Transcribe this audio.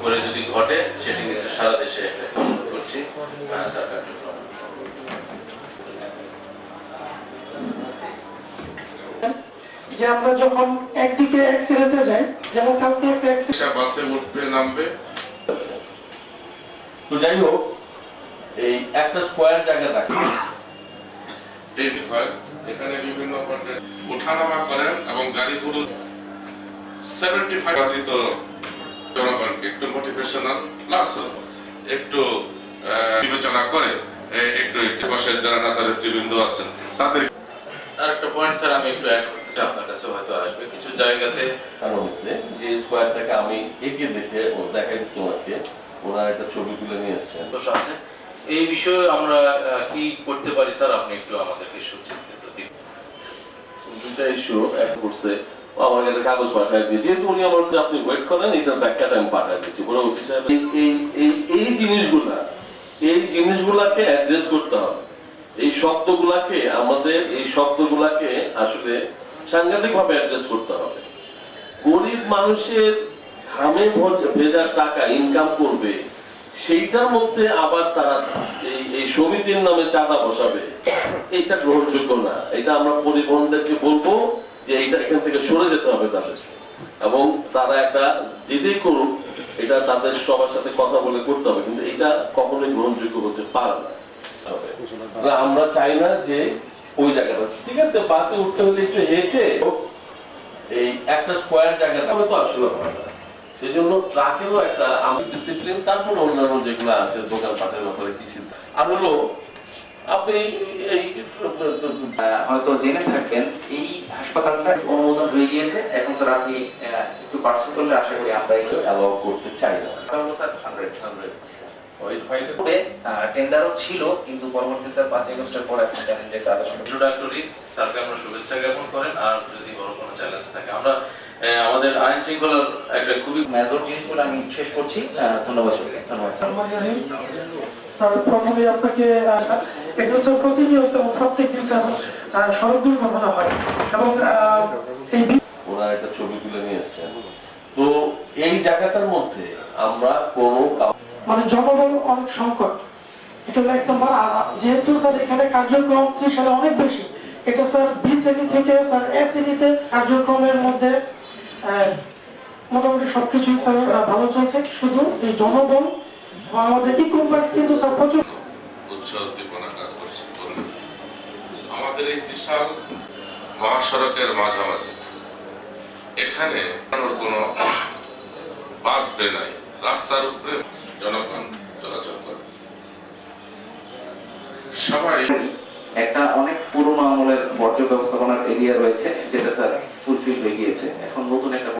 করে যদি ঘটে সেটি কিন্তু সারা দেশে করছি তার কার্যক্রম। যে আমরা যখন একদিকে অ্যাক্সিডেন্টে যাই, যেমন কালকে একটা অ্যাক্সিডেন্ট, বাসে উঠবে নামবে। তো যাই হোক, এই একটা স্কয়ার জায়গা থাকে, এই বিষয় এখানে বিভিন্ন পর্যায়ে ওঠানামা করেন এবং গাড়িগুলো 75 তো জনগণকে একটু মোটিভেশনাল প্লাস একটু বিবেচনা করে একটু বসের যারা নেতা নেতৃবৃন্দ আছেন তাদের। আর একটা পয়েন্ট স্যার আমি একটু অ্যাড করতে চাই, আপনার কাছে হয়তো আসবে কিছু জায়গাতে কারণ হচ্ছে যে স্কয়ারটাকে আমি এঁকে দেখে দেখাই দিচ্ছি ওনাকে, ওনার একটা ছবি তুলে নিয়ে এসছেন তো আছে। এই বিষয়ে আমরা কি করতে পারি স্যার, আপনি একটু আমাদেরকে সুচিন্তিত দিন। দুটা ইস্যু এক করছে, আমার একটা কাগজ পাঠায় দিয়ে, যেহেতু উনি আমার আপনি ওয়েট করেন, এটার ব্যাখ্যাটা আমি পাঠায় দিচ্ছি পরবর্তী সাহেব। এই জিনিসগুলাকে অ্যাড্রেস করতে হবে। এই শব্দগুলাকে আমাদের আসলে সাংঘাতিক ভাবে অ্যাড্রেস করতে হবে। গরিব মানুষের ঘামে ভেজা টাকা ইনকাম করবে, সেইটার মধ্যে আবার তারা এই সমিতির নামে চাঁদা বসাবে, এটা গ্রহণযোগ্য না। এটা আমরা পরিবহনদেরকে বলবো যে এইটা এখান থেকে সরে যেতে হবে তাদের, এবং তারা একটা যেটাই করুক এটা তাদের সবার সাথে কথা বলে করতে হবে, কিন্তু এটা কখনোই গ্রহণযোগ্য হতে পারে না। আমরা চাই না যে ওই জায়গাটা, ঠিক আছে, বাসে উঠতে হলে একটু হেঁটে এই একটা স্কয়ার জায়গাটা তো আসলে হয় না। সেই জন্য ট্রাকেরও একটা ডিসিপ্লিন, তারপর অন্যান্য যেগুলো আছে দোকানপাটের ব্যাপারে কি চিন্তা। আর হলো আপনি এই হয়তো জেনে থাকবেন এই হাসপাতালটা অনুমোদন হয়ে গিয়েছে। এখন স্যার আপনি একটু পার্সেল করলে আশা করি আমরা অ্যালাউ করতে চাই না। স্যার 100 টেন্ডারও ছিল, কিন্তু পরবর্তী স্যার 5 আগস্টের পর একটা চ্যালেঞ্জের কাজ আসলে ইন্ট্রোডাক্টরি তাকে আমরা শুভেচ্ছা জ্ঞাপন করেন। আর যদি বড় কোনো চ্যালেঞ্জ থাকে, আমরা আমাদের আইন শৃঙ্খলার একটা খুবই মেজর জিনিসগুলো আমি শেষ করছি। ধন্যবাদ স্যার। স্যার প্রথমে আপনাকে এটা স্যার প্রতিনিয়ত প্রত্যেকদিন স্যার সড়ক দুর্ঘটনা হয়, এবং এই ওনার একটা ছবি তুলে নিয়ে এসছেন। তো এই জায়গাটার মধ্যে আমরা কোনো মানে জনবল অনেক সংকট, এটা হলো এক নম্বর। আর যেহেতু স্যার এখানে কার্যক্রম সেটা অনেক বেশি, এটা স্যার বি শ্রেণী থেকে স্যার এ শ্রেণীতে কার্যক্রমের মধ্যে মোটামুটি সবকিছুই স্যার ভালো চলছে। শুধু এই জনবল বা আমাদের ই কমার্স কিন্তু স্যার প্রচুর উদ্দীপনা কাজ করছে। আমাদের এই বিশাল মহাসড়কের মাঝামাঝি এখানে কোনো বাস বে নাই, রাস্তার উপরে জনগণ চলাচল করে। সবাই একটা অনেক পুরোনো আমলের বর্জ্য ব্যবস্থাপনার এরিয়া রয়েছে, যেটা স্যার ফুলফিল হয়ে গিয়েছে। এখন নতুন একটা